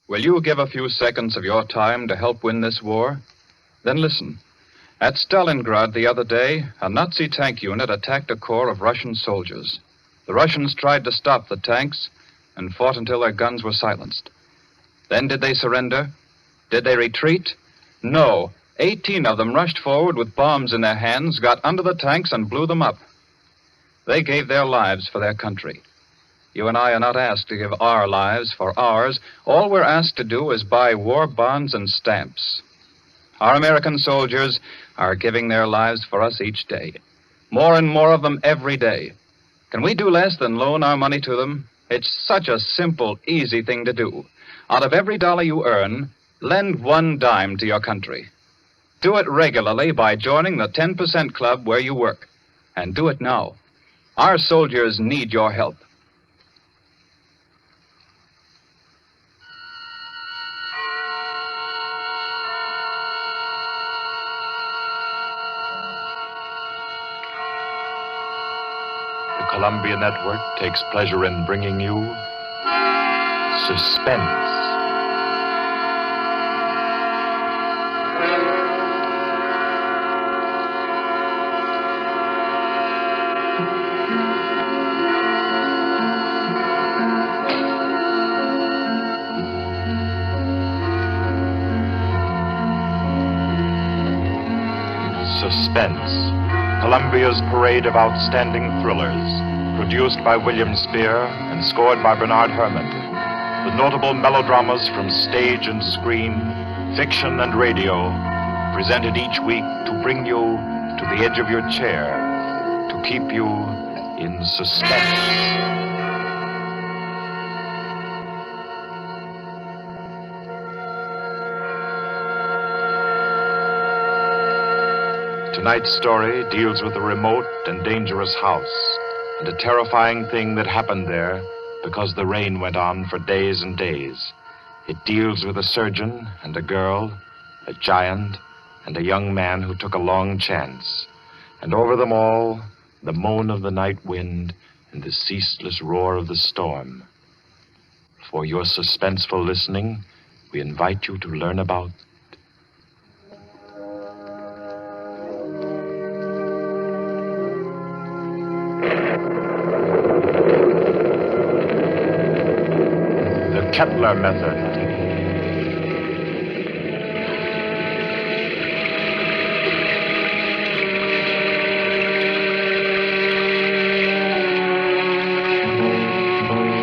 Will you give a few seconds of your time to help win this war? Then listen. At Stalingrad the other day, a Nazi tank unit attacked a corps of Russian soldiers. The Russians tried to stop the tanks and fought until their guns were silenced. Then did they surrender? Did they retreat? No. 18 of them rushed forward with bombs in their hands, got under the tanks, and blew them up. They gave their lives for their country. You and I are not asked to give our lives for ours. All we're asked to do is buy war bonds and stamps. Our American soldiers are giving their lives for us each day. More and more of them every day. Can we do less than loan our money to them? It's such a simple, easy thing to do. Out of every dollar you earn, lend 1 dime to your country. Do it regularly by joining the 10% club where you work. And do it now. Our soldiers need your help. The Columbia Network takes pleasure in bringing you Suspense. Suspense, Columbia's parade of outstanding thrillers, produced by William Spear and scored by Bernard Herrmann, with notable melodramas from stage and screen, fiction and radio, presented each week to bring you to the edge of your chair, to keep you in suspense. Tonight's story deals with a remote and dangerous house and a terrifying thing that happened there because the rain went on for days and days. It deals with a surgeon and a girl, a giant, and a young man who took a long chance. And over them all, the moan of the night wind and the ceaseless roar of the storm. For your suspenseful listening, we invite you to learn about Kettler method.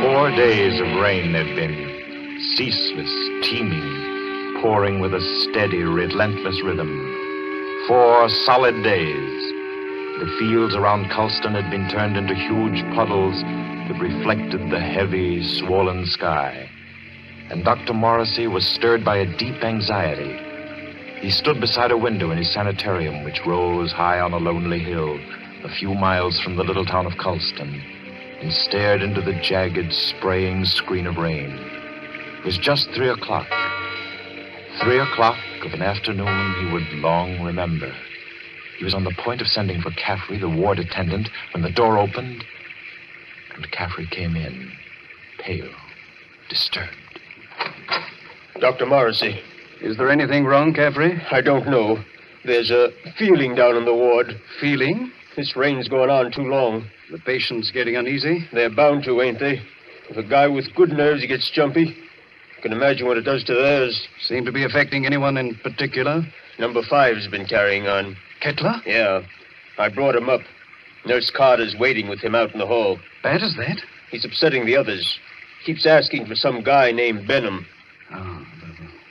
Four days of rain there've been, ceaseless, teeming, pouring with a steady, relentless rhythm. 4 solid days. The fields around Culston had been turned into huge puddles that reflected the heavy, swollen sky. And Dr. Morrissey was stirred by a deep anxiety. He stood beside a window in his sanitarium, which rose high on a lonely hill a few miles from the little town of Culston, and stared into the jagged, spraying screen of rain. It was just 3 o'clock. 3 o'clock of an afternoon he would long remember. He was on the point of sending for Caffrey, the ward attendant, when the door opened, and Caffrey came in, pale, disturbed. Dr. Morrissey. Is there anything wrong, Caffrey? I don't know. There's a feeling down in the ward. Feeling? This rain's going on too long. The patient's getting uneasy? They're bound to, ain't they? If a guy with good nerves he gets jumpy, you can imagine what it does to theirs. Seem to be affecting anyone in particular? Number 5's been carrying on. Kettler? Yeah. I brought him up. Nurse Carter's waiting with him out in the hall. Bad as that? He's upsetting the others. Keeps asking for some guy named Benham. Oh,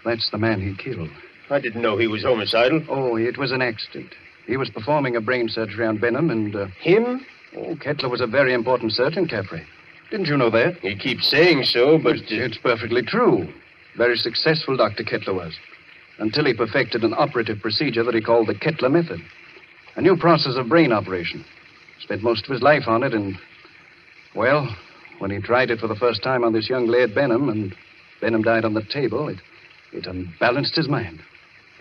that's the man he killed. I didn't know he was homicidal. Oh, it was an accident. He was performing a brain surgery on Benham and... Him? Oh, Kettler was a very important surgeon, Caffrey. Didn't you know that? He keeps saying so, but... It's perfectly true. Very successful Dr. Kettler was. Until he perfected an operative procedure that he called the Kettler method. A new process of brain operation. Spent most of his life on it and... Well, when he tried it for the first time on this young lad Benham, and Benham died on the table, it unbalanced his mind.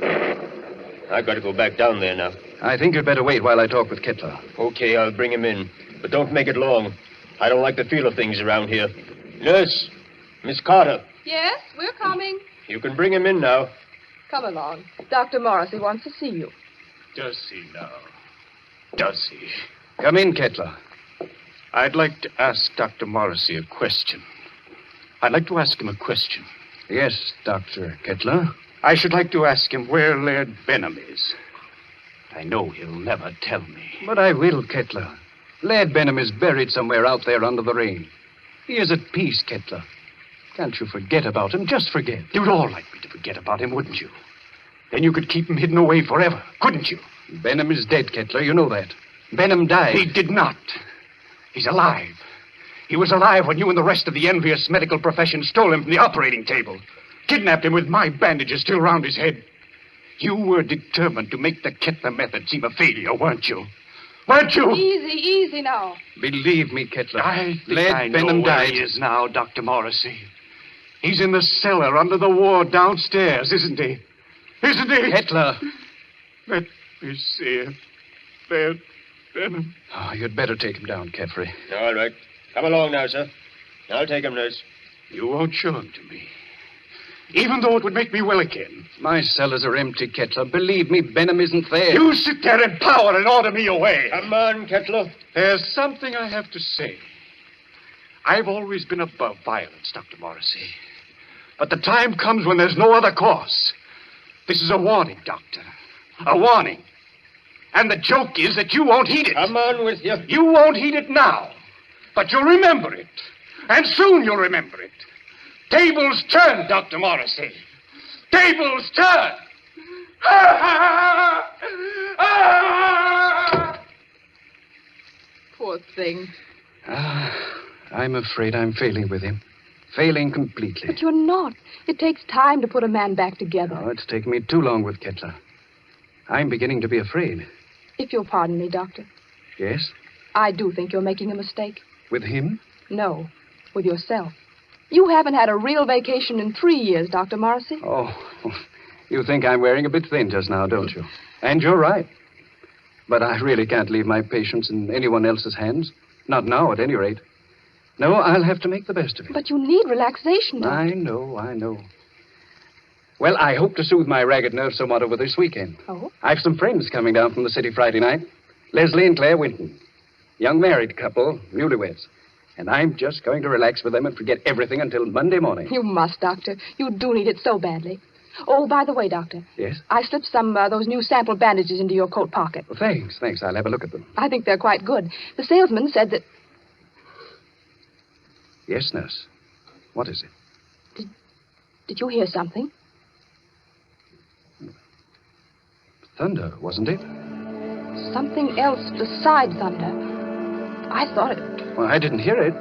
I've got to go back down there now. I think you'd better wait while I talk with Kettler. Okay, I'll bring him in. But don't make it long. I don't like the feel of things around here. Nurse, Miss Carter. Yes, we're coming. You can bring him in now. Come along. Dr. Morrissey wants to see you. Does he now? Does he? Come in, Kettler. I'd like to ask Dr. Morrissey a question. I'd like to ask him a question. Yes, Dr. Kettler. I should like to ask him where Laird Benham is. I know he'll never tell me. But I will, Kettler. Laird Benham is buried somewhere out there under the rain. He is at peace, Kettler. Can't you forget about him? Just forget. You'd all like me to forget about him, wouldn't you? Then you could keep him hidden away forever, couldn't you? Benham is dead, Kettler. You know that. Benham died. He did not. He's alive. He was alive when you and the rest of the envious medical profession stole him from the operating table. Kidnapped him with my bandages still round his head. You were determined to make the Kettler method seem a failure, weren't you? Weren't you? Easy now. Believe me, Kettler. I think Laird I know Benham where died. he is now, Dr. Morrissey. He's in the cellar under the ward downstairs, isn't he? Isn't he? Kettler. Let me see him. Laird Benham. Oh, you'd better take him down, Caffrey. All right. Come along now, sir. I'll take him, nurse. You won't show him to me. Even though it would make me well again. My cellars are empty, Kettler. Believe me, Benham isn't there. You sit there in power and order me away. Come on, Kettler. There's something I have to say. I've always been above violence, Dr. Morrissey. But the time comes when there's no other course. This is a warning, Doctor. A warning. And the joke is that you won't heed it. Come on with you. You won't heed it now. But you'll remember it. And soon you'll remember it. Tables turn, Dr. Morrissey. Tables turn. Poor thing. I'm afraid I'm failing with him. Failing completely. But you're not. It takes time to put a man back together. Oh, it's taken me too long with Kettler. I'm beginning to be afraid. If you'll pardon me, Doctor, Yes? I do think you're making a mistake. With him? No, with yourself. You haven't had a real vacation in 3 years, Dr. Morrissey. Oh, you think I'm wearing a bit thin just now, don't you? And you're right. But I really can't leave my patients in anyone else's hands. Not now, at any rate. No, I'll have to make the best of it. But you need relaxation, Doctor. I know. Well, I hope to soothe my ragged nerves somewhat over this weekend. Oh? I've some friends coming down from the city Friday night. Leslie and Claire Winton. Young married couple, newlyweds. And I'm just going to relax with them and forget everything until Monday morning. You must, Doctor. You do need it so badly. Oh, by the way, Doctor. Yes? I slipped some those new sample bandages into your coat pocket. Well, thanks. I'll have a look at them. I think they're quite good. The salesman said that... Yes, nurse. What is it? Did you hear something? Thunder, wasn't it? Something else besides thunder. I thought it... Well, I didn't hear it.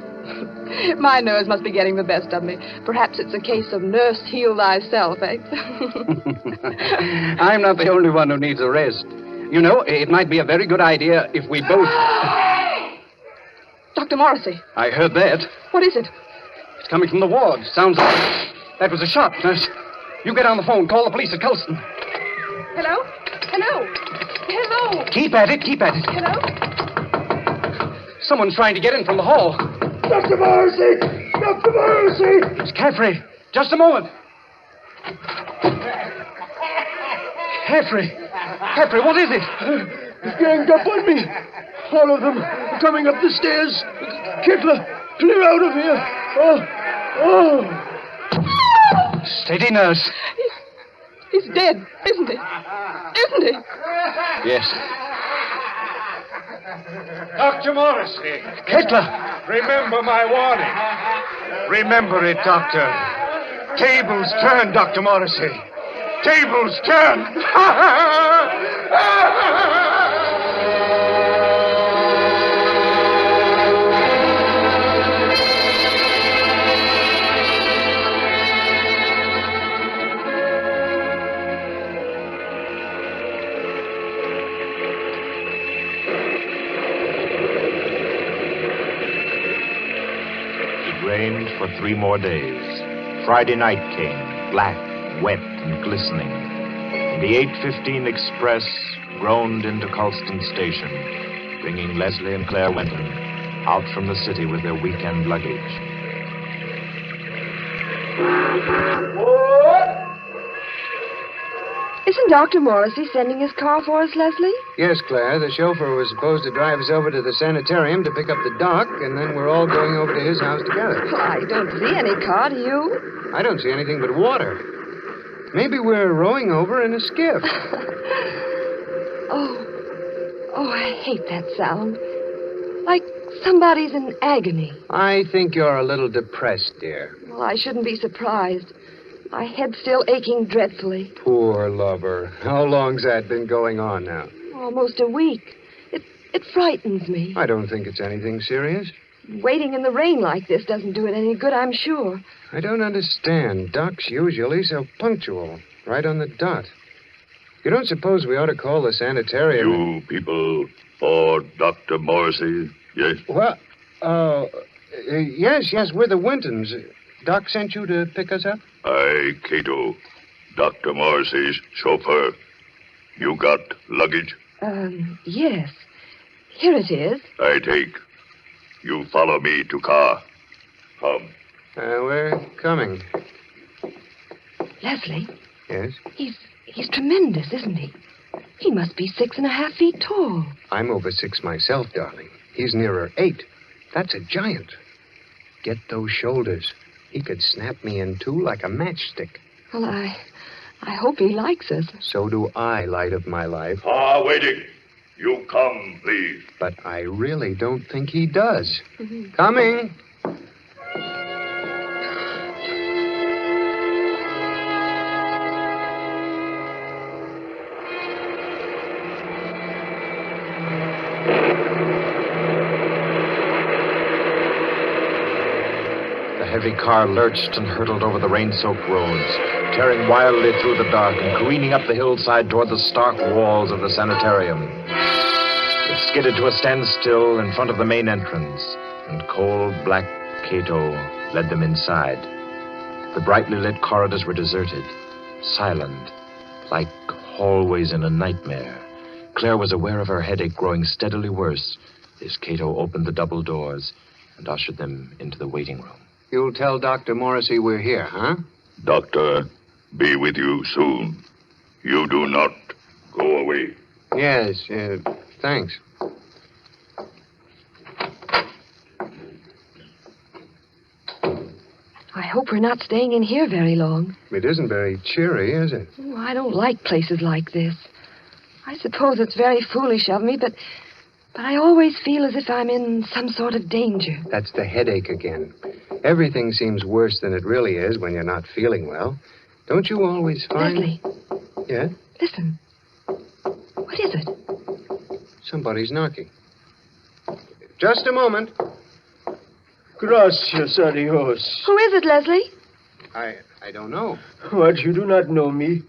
My nerves must be getting the best of me. Perhaps it's a case of nurse heal thyself, eh? I'm not the only one who needs a rest. You know, it might be a very good idea if we both... Dr. Morrissey, I heard that. what is it? It's coming from the ward. Sounds like... That was a shot, nurse. You get on the phone. Call the police at Colston. Hello? Keep at it. Hello? Someone's trying to get in from the hall. Dr. Morrissey! Dr. Morrissey! It's Caffrey. Just a moment. Caffrey, what is it? They've ganged up on me. All of them are coming up the stairs. Kettler, clear out of here. Oh. Steady, nurse. He's dead, isn't he? Isn't he? Yes. Dr. Morrissey. Kettler. Remember my warning. Remember it, Doctor. Tables turn, Dr. Morrissey. Tables turn. It rained for 3 more days. Friday night came, black, wet, and glistening. And the 8:15 express groaned into Colston Station, bringing Leslie and Claire Winton out from the city with their weekend luggage. Isn't Dr. Morrissey sending his car for us, Leslie? Yes, Claire. The chauffeur was supposed to drive us over to the sanitarium to pick up the doc, and then we're all going over to his house together. Well, I don't see any car, do you? I don't see anything but water. Maybe we're rowing over in a skiff. Oh, I hate that sound. Like somebody's in agony. I think you're a little depressed, dear. Well, I shouldn't be surprised. My head's still aching dreadfully. Poor lover. How long's that been going on now? Almost a week. It frightens me. I don't think it's anything serious. Waiting in the rain like this doesn't do it any good, I'm sure. I don't understand. Doc's usually so punctual. Right on the dot. You don't suppose we ought to call the sanitarium? You people for Dr. Morrissey, yes? Well, yes, we're the Wintons. Doc sent you to pick us up? I, Cato, Dr. Morrissey's chauffeur. You got luggage? Yes. Here it is. I take. You follow me to car. Come. We're coming. Leslie, Yes? he's tremendous, isn't he? He must be 6.5 feet tall. I'm over 6 myself, darling. He's nearer 8. That's a giant. Get those shoulders. He could snap me in two like a matchstick. Well, I hope he likes us. So do I, light of my life. Car waiting. You come, please. But I really don't think he does. Coming. The heavy car lurched and hurtled over the rain-soaked roads, tearing wildly through the dark and careening up the hillside toward the stark walls of the sanitarium. It skidded to a standstill in front of the main entrance, and cold black Cato led them inside. The brightly lit corridors were deserted, silent, like hallways in a nightmare. Claire was aware of her headache growing steadily worse as Cato opened the double doors and ushered them into the waiting room. You'll tell Dr. Morrissey we're here, huh? Doctor, be with you soon. You do not go away. Yes, thanks. I hope we're not staying in here very long. It isn't very cheery, is it? Oh, I don't like places like this. I suppose it's very foolish of me, but I always feel as if I'm in some sort of danger. That's the headache again. Everything seems worse than it really is when you're not feeling well. Don't you always find... Leslie, Yeah? listen. What is it? Somebody's knocking. Just a moment. Gracias a Dios. Who is it, Leslie? I don't know. What, you do not know me?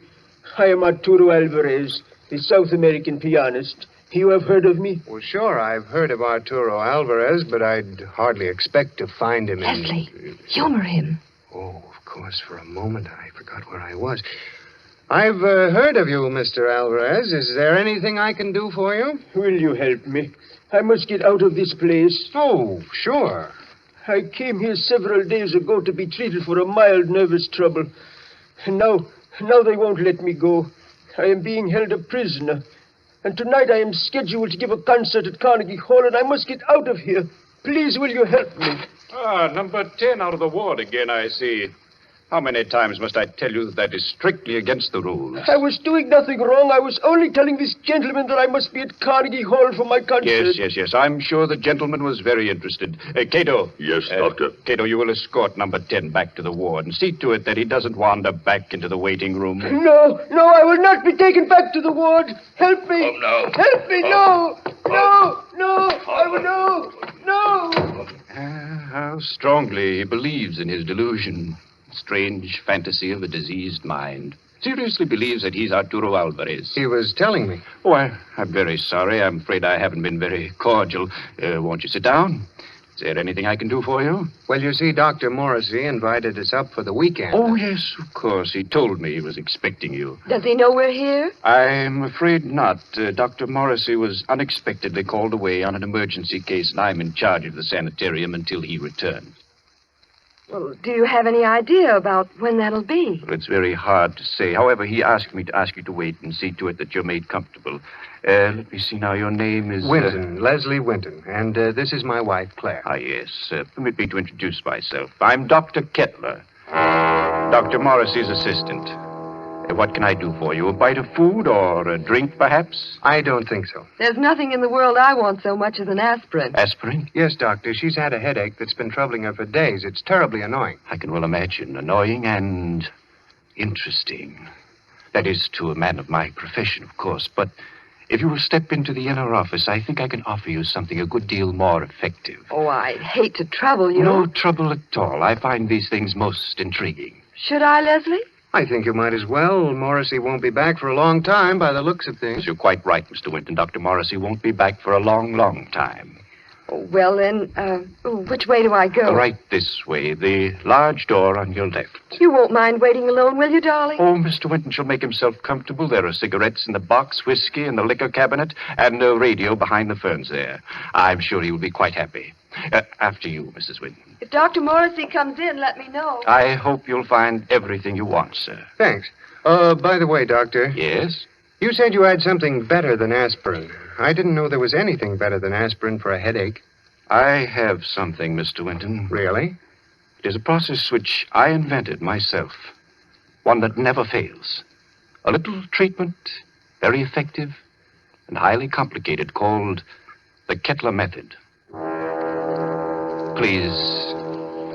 I am Arturo Alvarez, the South American pianist. You have heard of me? Well, sure, I've heard of Arturo Alvarez, but I'd hardly expect to find him in... Leslie, humor him. Oh, of course, for a moment I forgot where I was. I've heard of you, Mr. Alvarez. Is there anything I can do for you? Will you help me? I must get out of this place. Oh, sure. I came here several days ago to be treated for a mild nervous trouble. And now they won't let me go. I am being held a prisoner. And tonight I am scheduled to give a concert at Carnegie Hall, and I must get out of here. Please, will you help me? Number 10 out of the ward again, I see. How many times must I tell you that is strictly against the rules? I was doing nothing wrong. I was only telling this gentleman that I must be at Carnegie Hall for my concert. Yes. I'm sure the gentleman was very interested. Cato. Yes, Doctor. Cato, you will escort number 10 back to the ward and see to it that he doesn't wander back into the waiting room. No, I will not be taken back to the ward. Help me. Come now. Help me, no. I will no. How strongly he believes in his delusion. Strange fantasy of a diseased mind. Seriously believes that he's Arturo Alvarez. He was telling me. Oh, I'm very sorry. I'm afraid I haven't been very cordial. Won't you sit down? Is there anything I can do for you? Well, you see, Dr. Morrissey invited us up for the weekend. Oh, yes, of course. He told me he was expecting you. Does he know we're here? I'm afraid not. Dr. Morrissey was unexpectedly called away on an emergency case, and I'm in charge of the sanitarium until he returns. Well, do you have any idea about when that'll be? Well, it's very hard to say. However, he asked me to ask you to wait and see to it that you're made comfortable. Let me see now. Your name is... Winton, Leslie Winton. And this is my wife, Claire. Ah, yes. Permit me to introduce myself. I'm Dr. Kettler, Dr. Morrissey's assistant. What can I do for you? A bite of food or a drink, perhaps? I don't think so. There's nothing in the world I want so much as an aspirin. Aspirin? Yes, Doctor. She's had a headache that's been troubling her for days. It's terribly annoying. I can well imagine. Annoying and interesting. That is, to a man of my profession, of course. But if you will step into the inner office, I think I can offer you something a good deal more effective. Oh, I'd hate to trouble you. No trouble at all. I find these things most intriguing. Should I, Leslie? I think you might as well. Morrissey won't be back for a long time by the looks of things. You're quite right, Mr. Winton. Dr. Morrissey won't be back for a long, long time. Oh, well, then, which way do I go? Right this way, the large door on your left. You won't mind waiting alone, will you, darling? Oh, Mr. Winton shall make himself comfortable. There are cigarettes in the box, whiskey in the liquor cabinet, and a radio behind the ferns there. I'm sure he will be quite happy. After you, Mrs. Winton. If Dr. Morrissey comes in, let me know. I hope you'll find everything you want, sir. Thanks. By the way, Doctor. Yes? You said you had something better than aspirin. I didn't know there was anything better than aspirin for a headache. I have something, Mr. Winton. Really? It is a process which I invented myself. One that never fails. A little treatment, very effective and highly complicated, called the Kettler method. Please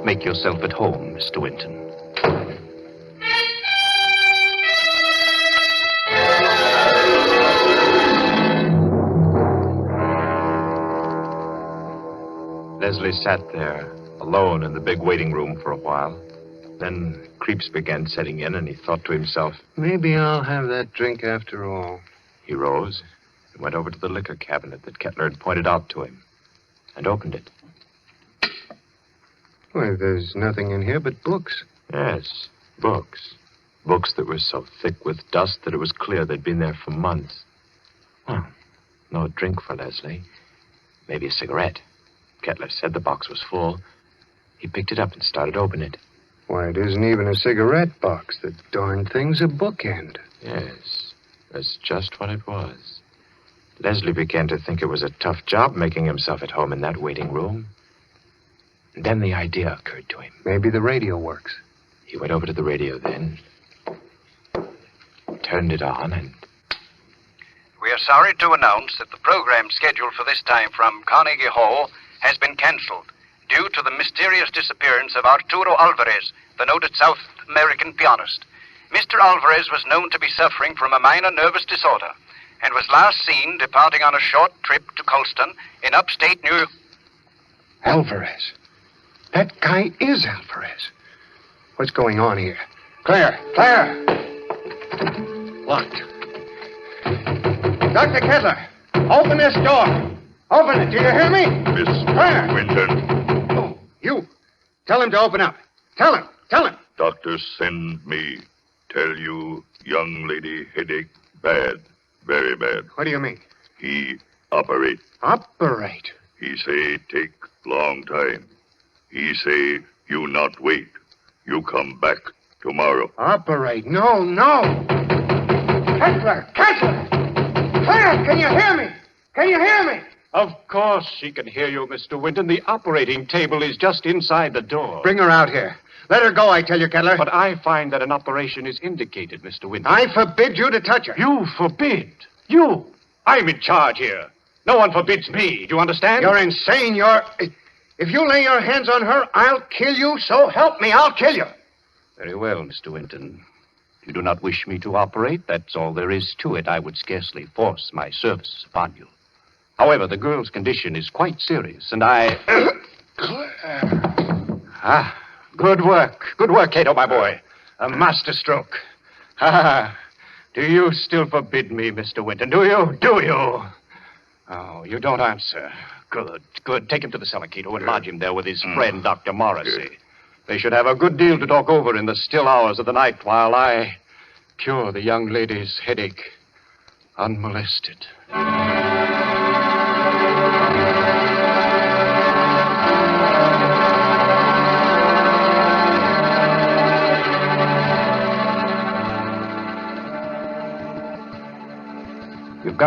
make yourself at home, Mr. Winton. Leslie sat there, alone in the big waiting room for a while. Then creeps began setting in, and he thought to himself, maybe I'll have that drink after all. He rose and went over to the liquor cabinet that Kettler had pointed out to him and opened it. Why, there's nothing in here but books. Yes, books. Books that were so thick with dust that it was clear they'd been there for months. Well, no drink for Leslie. Maybe a cigarette. Kettler said the box was full. He picked it up and started opening it. Why, it isn't even a cigarette box. The darn thing's a bookend. Yes, that's just what it was. Leslie began to think it was a tough job making himself at home in that waiting room. And then the idea occurred to him. Maybe the radio works. He went over to the radio then, turned it on, and... We are sorry to announce that the program scheduled for this time from Carnegie Hall has been cancelled due to the mysterious disappearance of Arturo Alvarez, the noted South American pianist. Mr. Alvarez was known to be suffering from a minor nervous disorder and was last seen departing on a short trip to Colston in upstate New York. Alvarez. That guy is Alvarez. What's going on here? Claire! Claire! Locked. Dr. Kettler, open this door. Open it. Do you hear me? Miss Claire! Winton. Oh, you. Tell him to open up. Tell him. Tell him. Doctor send me. Tell you, young lady headache bad. Very bad. What do you mean? He operate. Operate. He say take long time. He say you not wait. You come back tomorrow. Operate. No, no. Kettler! Kettler! Claire, can you hear me? Can you hear me? Of course she can hear you, Mr. Winton. The operating table is just inside the door. Bring her out here. Let her go, I tell you, Kettler. But I find that an operation is indicated, Mr. Winton. I forbid you to touch her. You forbid? You? I'm in charge here. No one forbids me. Do you understand? You're insane. If you lay your hands on her, I'll kill you. So help me, I'll kill you. Very well, Mr. Winton. If you do not wish me to operate, that's all there is to it. I would scarcely force my services upon you. However, the girl's condition is quite serious, and I... Good work. Good work, Cato, my boy. A masterstroke. Do you still forbid me, Mr. Winton? Do you? Do you? Oh, you don't answer. Good, good. Take him to the cellar, Cato, and lodge him there with his friend, Dr. Morrissey. They should have a good deal to talk over in the still hours of the night while I cure the young lady's headache unmolested.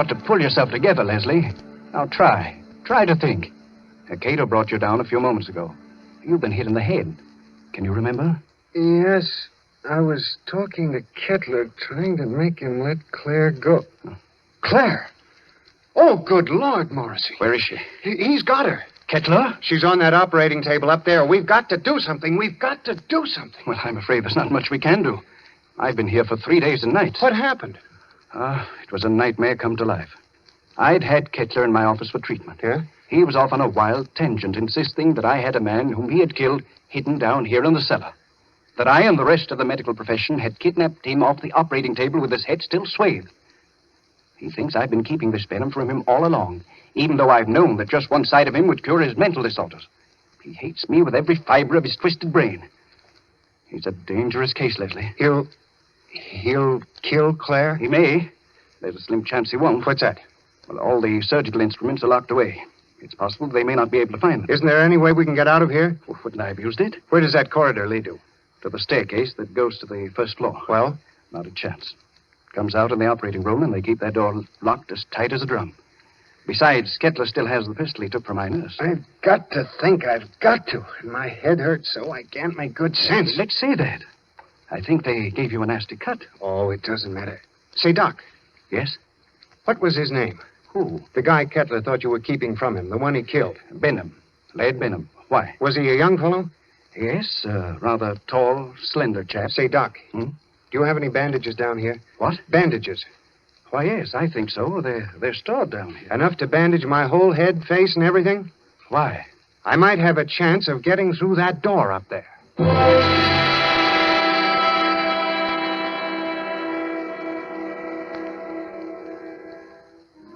got to pull yourself together, Leslie. Now try. Try to think. Cato brought you down a few moments ago. You've been hit in the head. Can you remember? Yes, I was talking to Kettler, trying to make him let Claire go. Claire? Oh, good Lord, Morrissey. Where is she? He's got her. Kettler? She's on that operating table up there. We've got to do something. We've got to do something. Well, I'm afraid there's not much we can do. I've been here for 3 days and nights. What happened? It was a nightmare come to life. I'd had Kettler in my office for treatment. Yeah? He was off on a wild tangent, insisting that I had a man whom he had killed hidden down here in the cellar. That I and the rest of the medical profession had kidnapped him off the operating table with his head still swathed. He thinks I've been keeping this venom from him all along, even though I've known that just one side of him would cure his mental disorders. He hates me with every fiber of his twisted brain. He's a dangerous case, Leslie. He'll kill Claire? He may. There's a slim chance he won't. What's that? Well, all the surgical instruments are locked away. It's possible they may not be able to find them. Isn't there any way we can get out of here? Well, wouldn't I have used it? Where does that corridor lead to? To the staircase that goes to the first floor. Well? Not a chance. Comes out in the operating room, and they keep that door locked as tight as a drum. Besides, Kettler still has the pistol he took from my nurse. I've got to think. I've got to. And my head hurts so I can't make good sense. Let's say that. I think they gave you a nasty cut. Oh, it doesn't matter. Say, Doc. Yes? What was his name? Who? The guy Kettler thought you were keeping from him, the one he killed. Benham. Laird Benham. Why? Was he a young fellow? Yes, rather tall, slender chap. Say, Doc, Hmm? do you have any bandages down here? What? Bandages. Why, yes, I think so. They're stored down here. Enough to bandage my whole head, face, and everything? Why? I might have a chance of getting through that door up there.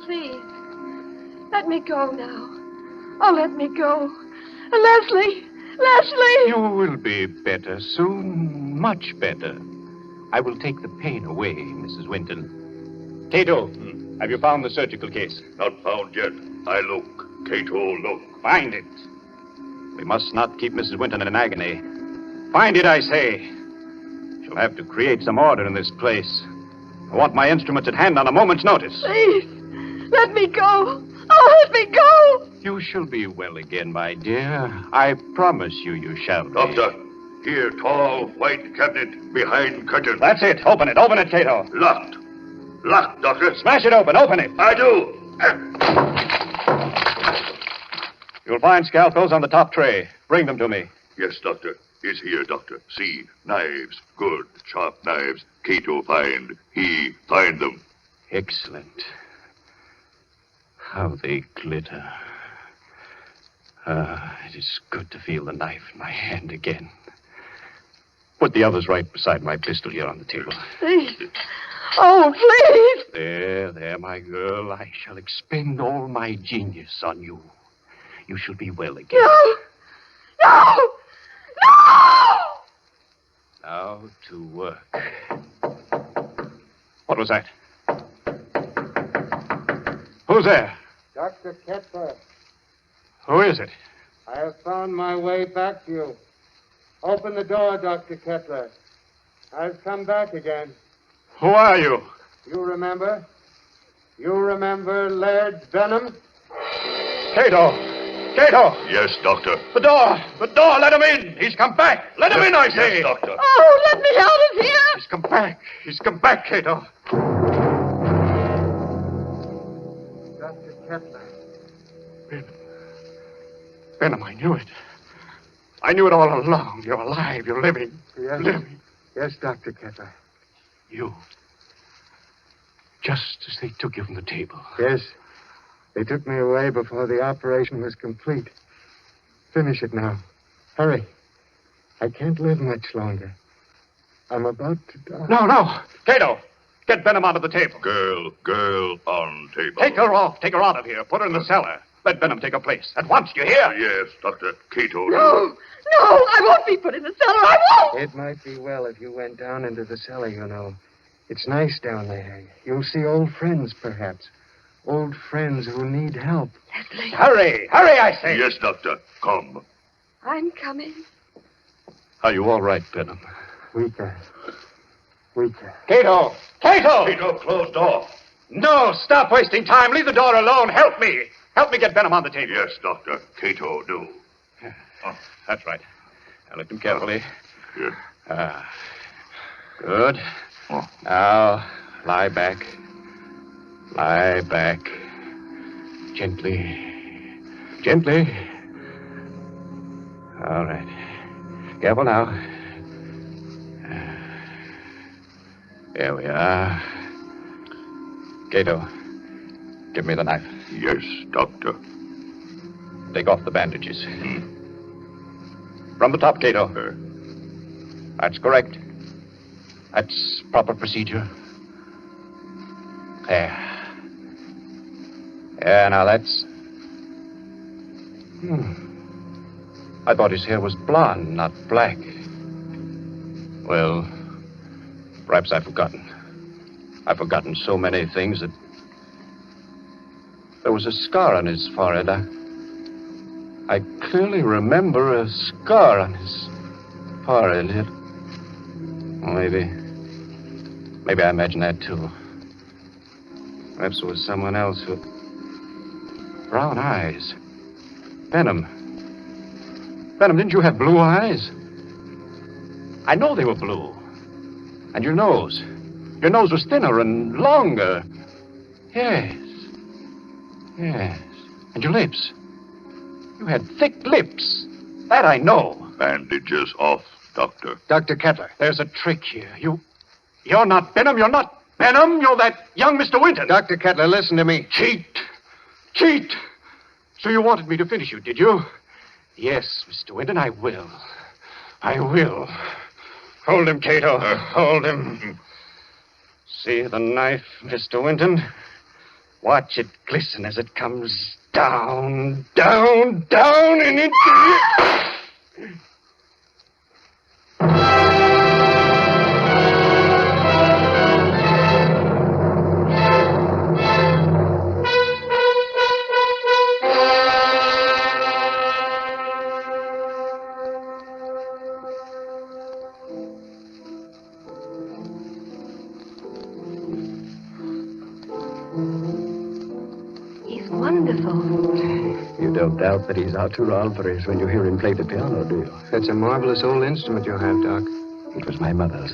Please, let me go now. Oh, let me go. Leslie! Leslie! You will be better soon, much better. I will take the pain away, Mrs. Winton. Cato, have you found the surgical case? Not found yet. I look. Cato, look. Find it. We must not keep Mrs. Winton in an agony. Find it, I say. She'll have to create some order in this place. I want my instruments at hand on a moment's notice. Please, let me go. Oh, let me go. You shall be well again, my dear. I promise you shall be. Doctor, here, tall, white cabinet behind curtain. That's it. Open it, Cato. Locked. Locked, Doctor. Smash it open. Open it. I do. You'll find scalpels on the top tray. Bring them to me. Yes, Doctor. Is here, Doctor. See, knives. Good, sharp knives. Cato find. He find them. Excellent. How they glitter. It is good to feel the knife in my hand again. Put the others right beside my pistol here on the table. Please. Oh, please. There, my girl. I shall expend all my genius on you. You shall be well again. No. No. No. Now to work. What was that? Who's there? Dr. Kettler, Who is it? I have found my way back to you. Open the door, Dr. Kettler. I've come back again. Who are you? You remember? You remember Laird Benham? Cato! Cato! Yes, Doctor. The door! The door! Let him in! He's come back! Let him in, I say! Yes, Doctor. Oh, let me out of here. He's come back! He's come back, Cato! Dr. Kettler. Benham, I knew it. I knew it all along. You're alive. You're living. Yes. Living. Yes, Dr. Kettler. You. Just as they took you from the table. Yes. They took me away before the operation was complete. Finish it now. Hurry. I can't live much longer. I'm about to die. No. Cato! Get Benham out of the table. Girl on table. Take her off. Take her out of here. Put her in the cellar. Let Benham take her place. At once, you hear? Yes, Doctor. Cato. No. I won't be put in the cellar. I won't. It might be well if you went down into the cellar, you know. It's nice down there. You'll see old friends, perhaps. Old friends who need help. Leslie. Hurry, I say. Yes, Doctor. Come. I'm coming. Are you all right, Benham? Weaker. Cato! Cato, close door. No, stop wasting time. Leave the door alone. Help me. Help me get Benham on the table. Yes, Doctor. Cato, do. Oh, that's right. Now lift him carefully. Yes. Good. Oh. Now, lie back. Lie back. Gently. Gently. All right. Careful now. There we are. Cato, give me the knife. Yes, Doctor. Take off the bandages. From the top, Cato. That's correct. That's proper procedure. There. Yeah, now that's... I thought his hair was blonde, not black. Well, perhaps I've forgotten. I've forgotten so many things that... There was a scar on his forehead. I clearly remember a scar on his forehead. Maybe I imagined that too. Perhaps it was someone else who... Brown eyes. Benham, didn't you have blue eyes? I know they were blue. And your nose. Your nose was thinner and longer. Yes. Yes. And your lips. You had thick lips. That I know. Bandages off, Doctor. Dr. Kettler, there's a trick here. You're not Benham. You're not Benham. You're that young Mr. Winton. Dr. Kettler, listen to me. Cheat. So you wanted me to finish you, did you? Yes, Mr. Winton, I will. Hold him, Cato. Hold him. See the knife, Mr. Winton? Watch it glisten as it comes down, and into... You don't doubt that he's Arturo Alvarez when you hear him play the piano, do you? That's a marvelous old instrument you have, Doc. It was my mother's.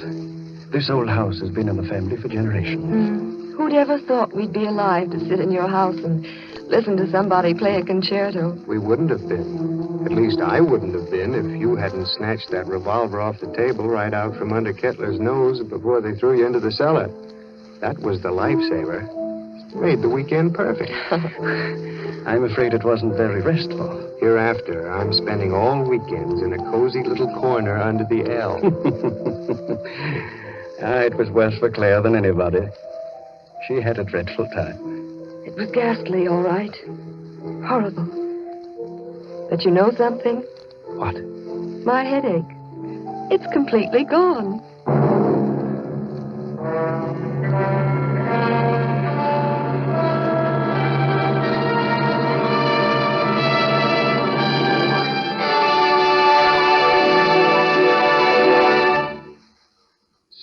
This old house has been in the family for generations. Who'd ever thought we'd be alive to sit in your house and listen to somebody play a concerto? We wouldn't have been. At least I wouldn't have been if you hadn't snatched that revolver off the table right out from under Kettler's nose before they threw you into the cellar. That was the lifesaver. Made the weekend perfect. I'm afraid it wasn't very restful. Hereafter, I'm spending all weekends in a cozy little corner under the L. It was worse for Claire than anybody. She had a dreadful time. It was ghastly, all right. Horrible. But you know something? What? My headache. It's completely gone.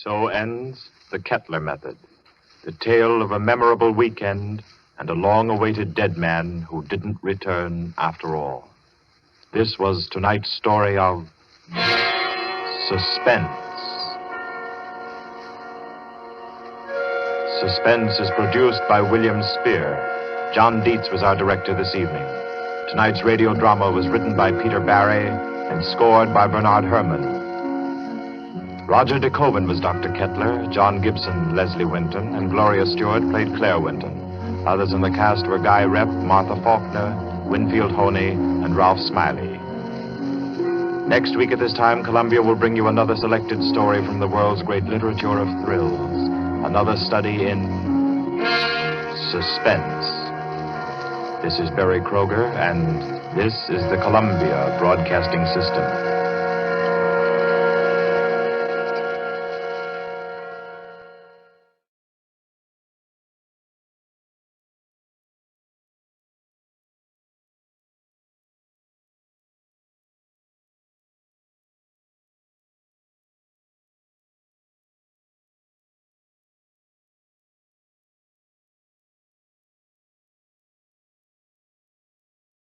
So ends the Kettler method, the tale of a memorable weekend and a long-awaited dead man who didn't return after all. This was tonight's story of Suspense. Suspense is produced by William Spear. John Dietz was our director this evening. Tonight's radio drama was written by Peter Barry and scored by Bernard Herrmann. Roger De Koven was Dr. Kettler, John Gibson, Leslie Winton, and Gloria Stewart played Claire Winton. Others in the cast were Guy Repp, Martha Faulkner, Winfield Honey, and Ralph Smiley. Next week at this time, Columbia will bring you another selected story from the world's great literature of thrills. Another study in suspense. This is Barry Kroger, and this is the Columbia Broadcasting System.